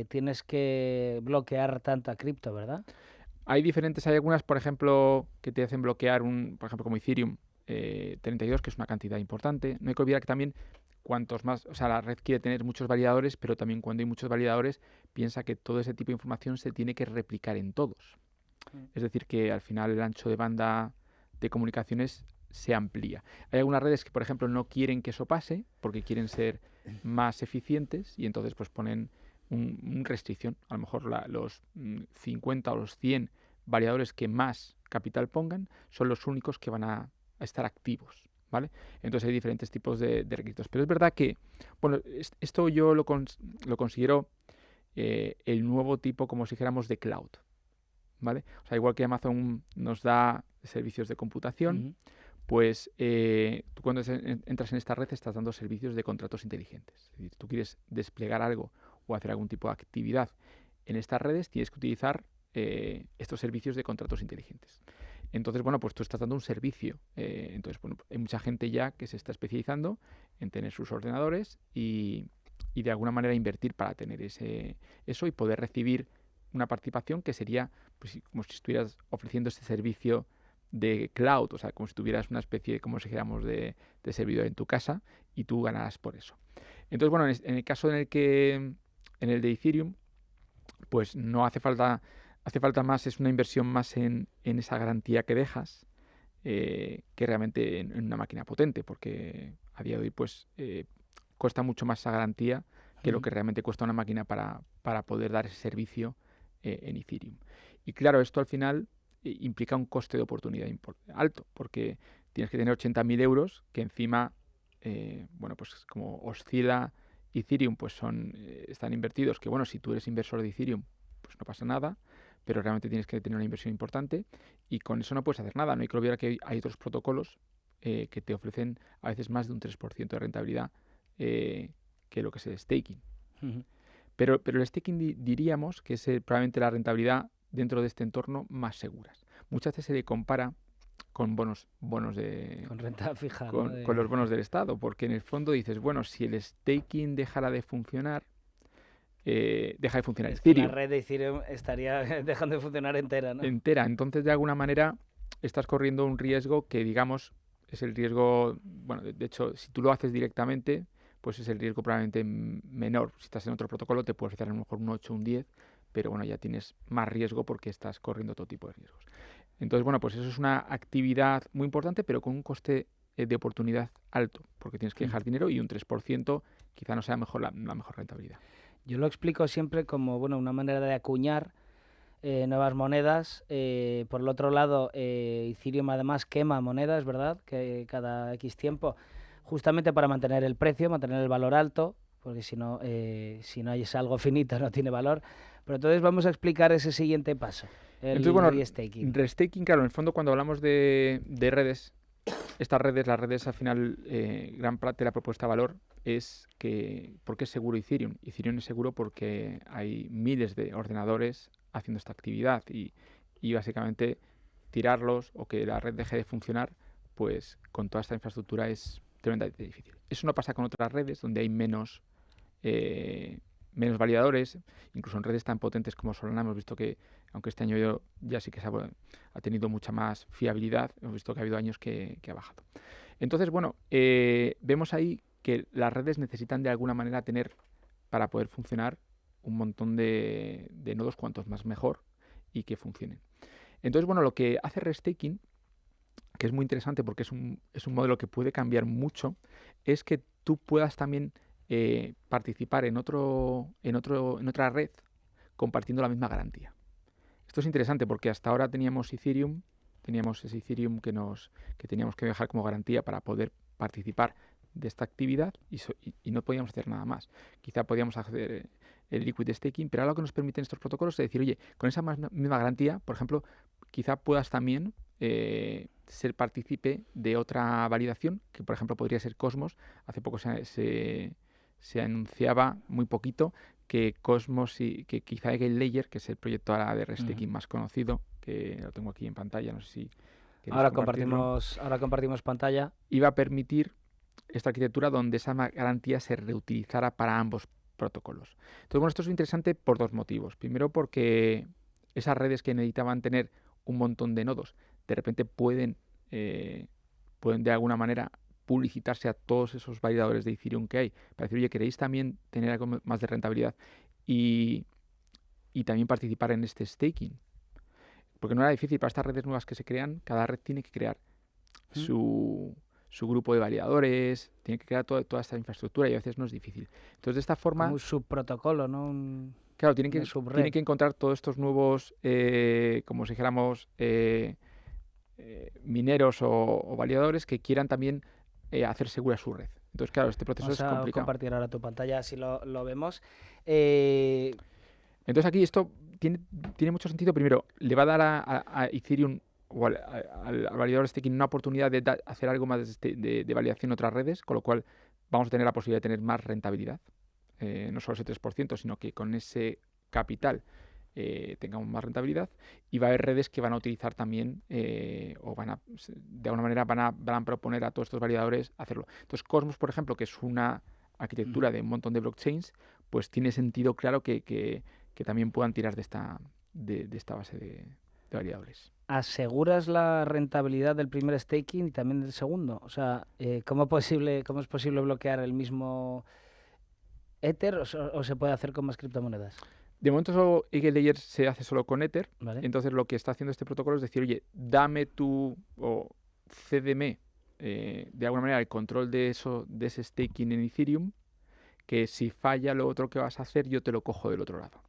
tienes que bloquear tanta cripto, ¿verdad? Hay algunas, por ejemplo, que te hacen bloquear por ejemplo, como Ethereum, 32, que es una cantidad importante. No hay que olvidar que también cuantos más, o sea, la red quiere tener muchos validadores, pero también cuando hay muchos validadores piensa que todo ese tipo de información se tiene que replicar en todos. Es decir, que al final el ancho de banda de comunicaciones se amplía. Hay algunas redes que, por ejemplo, no quieren que eso pase porque quieren ser más eficientes y entonces pues ponen una restricción. A lo mejor los 50 o los 100 variadores que más capital pongan son los únicos que van a estar activos, ¿vale? Entonces hay diferentes tipos de requisitos. Pero es verdad que, bueno, esto yo lo considero el nuevo tipo, como si dijéramos, de cloud, ¿vale? O sea, igual que Amazon nos da servicios de computación, pues tú cuando entras en esta red estás dando servicios de contratos inteligentes. Es decir, tú quieres desplegar algo o hacer algún tipo de actividad en estas redes, tienes que utilizar estos servicios de contratos inteligentes. Entonces, bueno, pues tú estás dando un servicio. Entonces, bueno, hay mucha gente ya que se está especializando en tener sus ordenadores y de alguna manera invertir para tener eso y poder recibir una participación que sería pues, como si estuvieras ofreciendo ese servicio de cloud, o sea, como si tuvieras una especie de, como si dijéramos, de servidor en tu casa y tú ganarás por eso. Entonces, bueno, en el caso en el de Ethereum, pues no hace falta más, es una inversión más en esa garantía que dejas que realmente en una máquina potente, porque a día de hoy pues cuesta mucho más esa garantía que lo que realmente cuesta una máquina para poder dar ese servicio en Ethereum. Y claro, esto al final implica un coste de oportunidad alto, porque tienes que tener 80.000 euros, que encima, bueno, pues como oscila Ethereum, pues están invertidos, que bueno, si tú eres inversor de Ethereum, pues no pasa nada, pero realmente tienes que tener una inversión importante y con eso no puedes hacer nada. No hay que olvidar que hay otros protocolos que te ofrecen a veces más de un 3% de rentabilidad que lo que es el staking. Pero el staking diríamos que es probablemente la rentabilidad dentro de este entorno más seguras. Muchas veces se le compara con bonos de... Con renta fija, con los bonos del Estado, porque en el fondo dices, bueno, si el staking dejara de funcionar, deja de funcionar Ethereum. La red de Ethereum estaría dejando de funcionar entera, ¿no? Entera. Entonces, de alguna manera, estás corriendo un riesgo que, digamos, es el riesgo... Bueno, de hecho, si tú lo haces directamente, pues es el riesgo probablemente menor. Si estás en otro protocolo, te puedes hacer a lo mejor un 8 o un 10, pero bueno, ya tienes más riesgo porque estás corriendo todo tipo de riesgos. Entonces, bueno, pues eso es una actividad muy importante, pero con un coste de oportunidad alto, porque tienes que dejar dinero y un 3% quizá no sea la mejor rentabilidad. Yo lo explico siempre como bueno, una manera de acuñar nuevas monedas. Por el otro lado, Ethereum además quema monedas, ¿verdad? Que cada X tiempo, justamente para mantener el precio, mantener el valor alto, porque si no es algo finito, no tiene valor. Pero entonces vamos a explicar ese siguiente paso, el restaking. Restaking, claro, en el fondo cuando hablamos de redes, las redes al final, gran parte de la propuesta de valor es que, ¿por qué es seguro Ethereum? Ethereum es seguro porque hay miles de ordenadores haciendo esta actividad y básicamente tirarlos o que la red deje de funcionar, pues con toda esta infraestructura es tremendamente difícil. Eso no pasa con otras redes donde hay menos validadores, incluso en redes tan potentes como Solana hemos visto que, aunque este año ya sí que ha tenido mucha más fiabilidad, hemos visto que ha habido años que ha bajado. Entonces, bueno, vemos ahí que las redes necesitan de alguna manera tener, para poder funcionar, un montón de nodos, cuantos más mejor, y que funcionen. Entonces, bueno, lo que hace Restaking, que es muy interesante porque es un modelo que puede cambiar mucho, es que tú puedas también participar en otra red compartiendo la misma garantía. Esto es interesante porque hasta ahora teníamos ese Ethereum que teníamos que dejar como garantía para poder participar de esta actividad y no podíamos hacer nada más. Quizá podíamos hacer el liquid staking, pero ahora lo que nos permiten estos protocolos es decir, oye, con esa misma garantía, por ejemplo, quizá puedas también ser partícipe de otra validación, que por ejemplo podría ser Cosmos. Hace poco se anunciaba muy poquito que Cosmos y que quizá GateLayer, que es el proyecto ahora de Restaking más conocido, que lo tengo aquí en pantalla, no sé si ahora compartimos pantalla, iba a permitir esta arquitectura donde esa garantía se reutilizara para ambos protocolos. Entonces, bueno, esto es interesante por dos motivos. Primero, porque esas redes que necesitaban tener un montón de nodos, de repente pueden pueden de alguna manera publicitarse a todos esos validadores de Ethereum que hay, para decir, oye, ¿queréis también tener algo más de rentabilidad y también participar en este staking? Porque no era difícil para estas redes nuevas que se crean, cada red tiene que crear su grupo de validadores, tiene que crear toda esta infraestructura y a veces no es difícil. Entonces, de esta forma... Como un subprotocolo, ¿no? Claro, tienen que encontrar todos estos nuevos, como si dijéramos, mineros o validadores que quieran también hacer segura su red. Entonces, claro, este proceso es complicado. Vamos a compartir ahora tu pantalla, así lo vemos. Entonces, aquí esto tiene mucho sentido. Primero, le va a dar a Ethereum o al validador staking una oportunidad de hacer algo más de validación en otras redes, con lo cual vamos a tener la posibilidad de tener más rentabilidad. No solo ese 3%, sino que con ese capital tengamos más rentabilidad, y va a haber redes que van a utilizar también o van a, de alguna manera van a proponer a todos estos validadores hacerlo. Entonces Cosmos, por ejemplo, que es una arquitectura de un montón de blockchains, pues tiene sentido claro que también puedan tirar de esta base de validadores. ¿Aseguras la rentabilidad del primer staking y también del segundo? O sea, ¿cómo es posible bloquear el mismo Ether o se puede hacer con más criptomonedas? De momento Eagle Layer se hace solo con Ether. Vale. Entonces lo que está haciendo este protocolo es decir, oye, dame tú o cédeme de alguna manera el control de ese staking en Ethereum, que si falla lo otro que vas a hacer, yo te lo cojo del otro lado.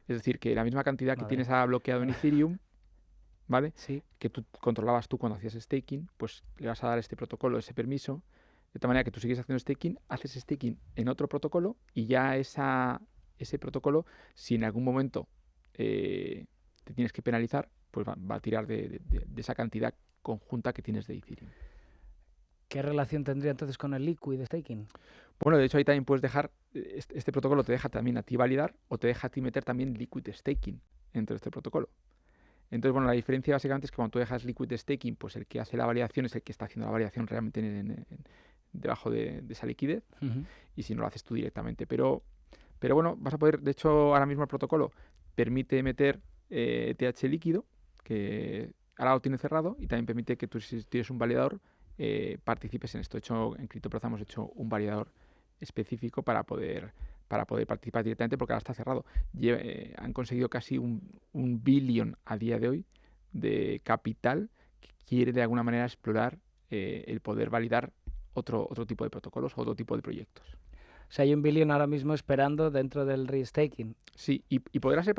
Es decir, que la misma cantidad que tienes bloqueado en Ethereum, ¿vale? Sí. Que tú controlabas tú cuando hacías staking, pues le vas a dar este protocolo, ese permiso, de tal manera que tú sigues haciendo staking, haces staking en otro protocolo y ya ese protocolo, si en algún momento te tienes que penalizar, pues va a tirar de esa cantidad conjunta que tienes de Ethereum. ¿Qué relación tendría entonces con el liquid staking? Bueno, de hecho ahí también puedes dejar, este protocolo te deja también a ti validar o te deja a ti meter también liquid staking dentro de este protocolo. Entonces, bueno, la diferencia básicamente es que cuando tú dejas liquid staking, pues el que hace la validación es el que está haciendo la validación realmente debajo de esa liquidez, y si no lo haces tú directamente. Pero bueno, vas a poder, de hecho ahora mismo el protocolo permite meter ETH líquido, que ahora lo tiene cerrado, y también permite que tú, si tienes un validador, participes en esto. De hecho, en CryptoPlaza hemos hecho un validador específico para poder participar directamente, porque ahora está cerrado. Han conseguido casi un billón a día de hoy de capital que quiere de alguna manera explorar el poder validar otro tipo de protocolos, otro tipo de proyectos. O sea, hay un billón ahora mismo esperando dentro del restaking. Sí, y podrá ser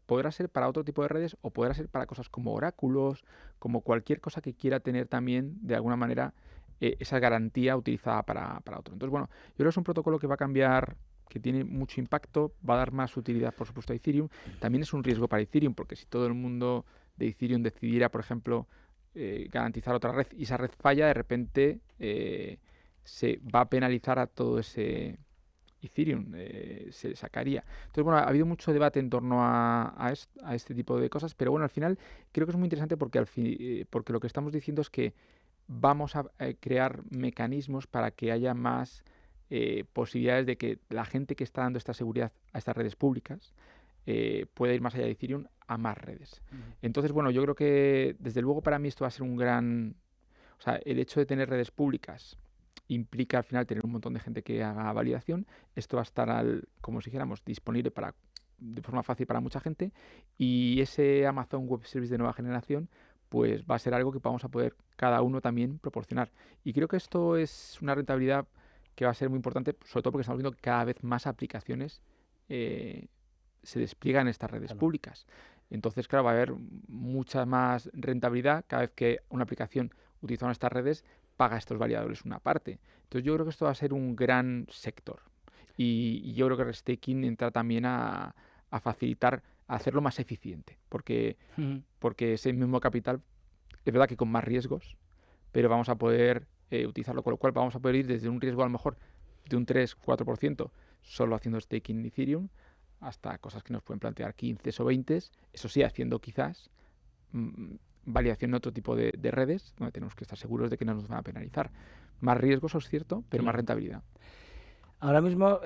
podrá ser para otro tipo de redes, o podrá ser para cosas como oráculos, como cualquier cosa que quiera tener también de alguna manera esa garantía utilizada para otro. Entonces, bueno, yo creo que es un protocolo que va a cambiar, que tiene mucho impacto, va a dar más utilidad, por supuesto, a Ethereum. También es un riesgo para Ethereum, porque si todo el mundo de Ethereum decidiera, por ejemplo, garantizar otra red y esa red falla, de repente se va a penalizar a todo ese Ethereum, se sacaría. Entonces, bueno, ha habido mucho debate en torno a este tipo de cosas, pero bueno, al final creo que es muy interesante porque, porque lo que estamos diciendo es que vamos a crear mecanismos para que haya más posibilidades de que la gente que está dando esta seguridad a estas redes públicas pueda ir más allá de Ethereum a más redes. Entonces, bueno, yo creo que desde luego para mí esto va a ser un gran... O sea, el hecho de tener redes públicas implica al final tener un montón de gente que haga validación. Esto va a estar, como si dijéramos, disponible de forma fácil para mucha gente, y ese Amazon Web Service de nueva generación pues va a ser algo que vamos a poder cada uno también proporcionar. Y creo que esto es una rentabilidad que va a ser muy importante, sobre todo porque estamos viendo que cada vez más aplicaciones se despliegan en estas redes públicas. Entonces, claro, va a haber mucha más rentabilidad cada vez que una aplicación utilizando estas redes paga a estos validadores una parte. Entonces yo creo que esto va a ser un gran sector. Y yo creo que el staking entra también a facilitar, a hacerlo más eficiente. Porque ese mismo capital, es verdad que con más riesgos, pero vamos a poder utilizarlo, con lo cual vamos a poder ir desde un riesgo a lo mejor de un 3-4% solo haciendo staking en Ethereum, hasta cosas que nos pueden plantear 15 o 20, eso sí, haciendo quizás validación en otro tipo de redes, donde tenemos que estar seguros de que no nos van a penalizar. Más riesgos, es cierto, pero más rentabilidad. Ahora mismo,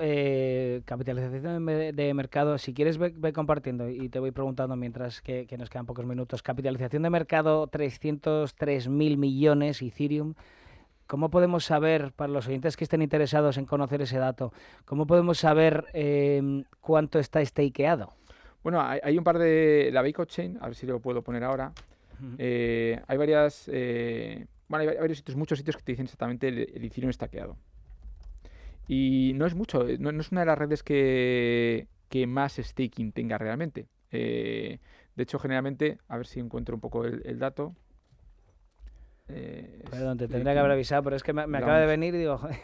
capitalización de mercado, si quieres ve compartiendo y te voy preguntando mientras que nos quedan pocos minutos. Capitalización de mercado, 303.000 millones, Ethereum. ¿Cómo podemos saber, para los oyentes que estén interesados en conocer ese dato, cómo podemos saber cuánto está stakeado? Bueno, hay un par de... La Bake Chain, a ver si lo puedo poner ahora. Hay varias... bueno, hay varios sitios, muchos sitios que te dicen exactamente el Ethereum stackeado. Y no es mucho, no es una de las redes que más staking tenga realmente. De hecho, generalmente, a ver si encuentro un poco el dato. Perdón, te tendría que haber avisado, pero es que me acaba de venir y digo, joder,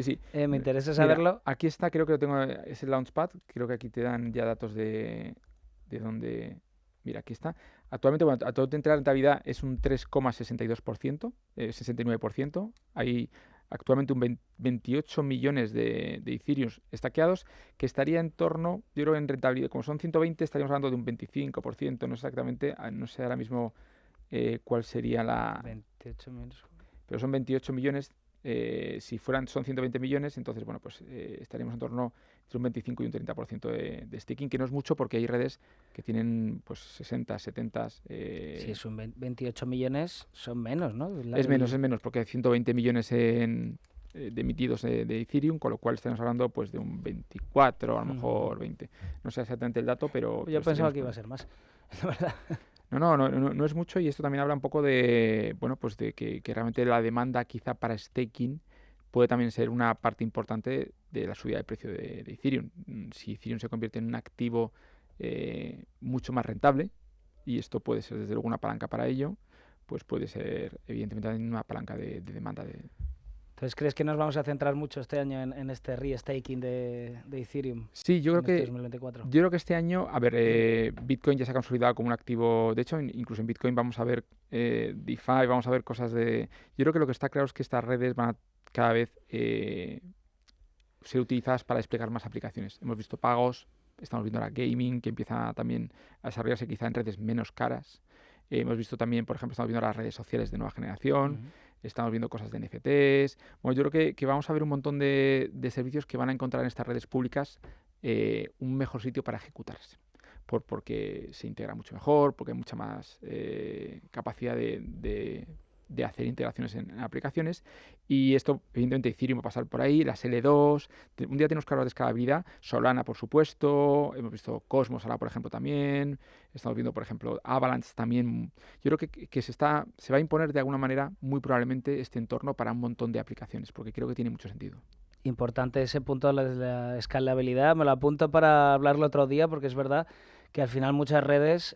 Sí. me interesa saberlo. Mira, aquí está, creo que lo tengo, es el Launchpad, creo que aquí te dan ya datos de dónde... Mira, aquí está. Actualmente, bueno, a todo la rentabilidad es un 3,62%, 69%. Hay actualmente un 28 millones de Ethereum stackeados, que estaría en torno, yo creo en rentabilidad, como son 120, estaríamos hablando de un 25%, no exactamente, no sé ahora mismo cuál sería la... 28 millones. Pero son 28 millones, si son 120 millones, entonces, bueno, pues estaríamos en torno entre un 25 y un 30% de staking, que no es mucho porque hay redes que tienen pues 60, 70... Si son 28 millones, son menos, ¿no? Es menos, porque hay 120 millones de emitidos de Ethereum, con lo cual estamos hablando pues de un 24, a lo mejor 20. No sé exactamente el dato, pero... Yo pensaba que iba a ser más, la verdad. No es mucho, y esto también habla un poco de, bueno, pues de que realmente la demanda quizá para staking puede también ser una parte importante de la subida de precio de Ethereum. Si Ethereum se convierte en un activo mucho más rentable, y esto puede ser desde luego una palanca para ello, pues puede ser evidentemente también una palanca de demanda de... Entonces, ¿crees que nos vamos a centrar mucho este año en este re-staking de Ethereum? Sí, yo creo este que 2024. Yo creo que este año, a ver, Bitcoin ya se ha consolidado como un activo. De hecho, incluso en Bitcoin vamos a ver DeFi, vamos a ver cosas de... Yo creo que lo que está claro es que estas redes van a cada vez ser utilizadas para desplegar más aplicaciones. Hemos visto pagos, estamos viendo ahora gaming, que empieza también a desarrollarse quizá en redes menos caras. Hemos visto también, por ejemplo, estamos viendo las redes sociales de nueva generación. Estamos viendo cosas de NFTs. Bueno, yo creo que vamos a ver un montón de servicios que van a encontrar en estas redes públicas un mejor sitio para ejecutarse. Porque se integra mucho mejor, porque hay mucha más capacidad de hacer integraciones en aplicaciones. Y esto, evidentemente, Ethereum va a pasar por ahí, las L2. Un día tenemos que hablar de escalabilidad. Solana, por supuesto. Hemos visto Cosmos ahora, por ejemplo, también. Estamos viendo, por ejemplo, Avalanche también. Yo creo que se va a imponer de alguna manera, muy probablemente, este entorno para un montón de aplicaciones, porque creo que tiene mucho sentido. Importante ese punto de la escalabilidad. Me lo apunto para hablarlo otro día, porque es verdad que al final muchas redes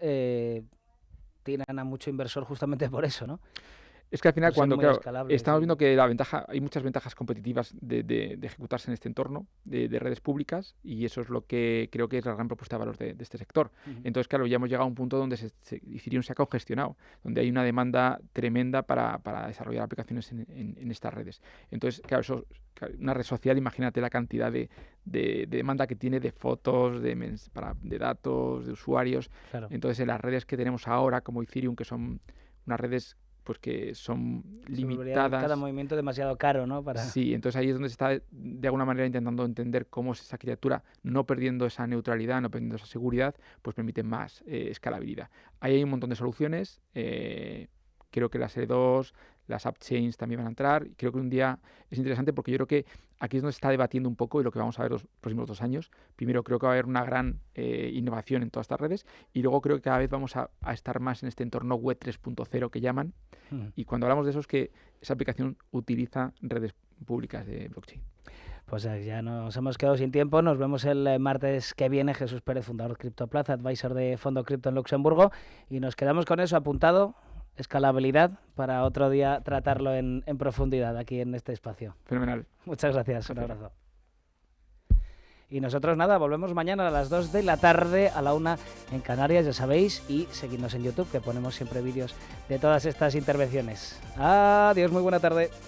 tienen a mucho inversor justamente por eso, ¿no? Es que al final, cuando estamos viendo que hay muchas ventajas competitivas de ejecutarse en este entorno de redes públicas, y eso es lo que creo que es la gran propuesta de valor de este sector. Entonces, claro, ya hemos llegado a un punto donde Ethereum se ha congestionado, donde hay una demanda tremenda para desarrollar aplicaciones en estas redes. Entonces, claro, una red social, imagínate la cantidad de demanda que tiene de fotos, de datos, de usuarios. Claro. Entonces, en las redes que tenemos ahora, como Ethereum, que son unas redes pues que son limitadas. Cada movimiento demasiado caro, ¿no? Sí, entonces ahí es donde se está de alguna manera intentando entender cómo es esa arquitectura, no perdiendo esa neutralidad, no perdiendo esa seguridad, pues permite más escalabilidad. Ahí hay un montón de soluciones. Creo que las L2, las AppChains también van a entrar. Creo que un día es interesante porque yo creo que aquí es donde se está debatiendo un poco, y lo que vamos a ver los próximos 2 años. Primero, creo que va a haber una gran innovación en todas estas redes, y luego creo que cada vez vamos a estar más en este entorno web 3.0 que llaman. Y cuando hablamos de eso es que esa aplicación utiliza redes públicas de blockchain. Pues ya nos hemos quedado sin tiempo. Nos vemos el martes que viene. Jesús Pérez, fundador de CryptoPlaza, advisor de Fondo Cripto en Luxemburgo. Y nos quedamos con eso apuntado. Escalabilidad, para otro día tratarlo en profundidad aquí en este espacio. Fenomenal. Muchas gracias. Un abrazo. Y nosotros nada, volvemos mañana a las 2 de la tarde, a la 1 en Canarias, ya sabéis, y seguidnos en YouTube, que ponemos siempre vídeos de todas estas intervenciones. Adiós, muy buena tarde.